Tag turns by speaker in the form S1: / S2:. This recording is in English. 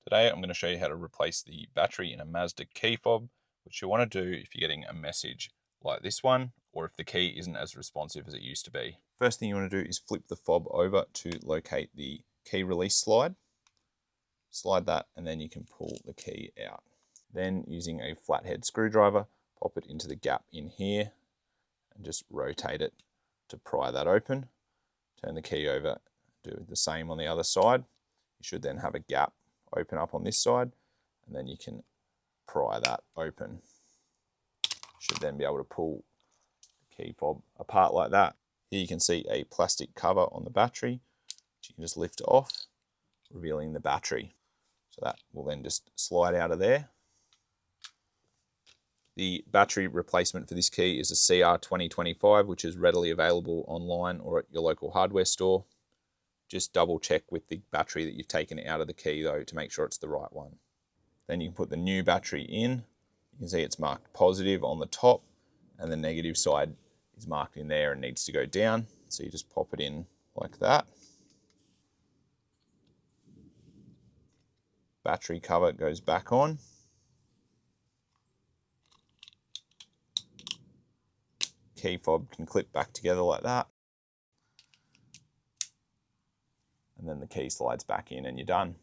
S1: Today I'm going to show you how to replace the battery in a Mazda key fob, which you want to do if you're getting a message like this one, or if the key isn't as responsive as it used to be. First thing you want to do is flip the fob over to locate the key release slide. Slide that and then you can pull the key out. Then using a flathead screwdriver, pop it into the gap in here and just rotate it to pry that open. Turn the key over, do the same on the other side. You should then have a gap open up on this side, and then you can pry that open. Should then be able to pull the key fob apart like that. Here you can see a plastic cover on the battery, which you can just lift off, revealing the battery. So that will then just slide out of there. The battery replacement for this key is a CR2025, which is readily available online or at your local hardware store. Just double check with the battery that you've taken out of the key though to make sure it's the right one. Then you can put the new battery in. You can see it's marked positive on the top and the negative side is marked in there and needs to go down. So you just pop it in like that. Battery cover goes back on. Key fob can clip back together like that. And then the key slides back in and you're done.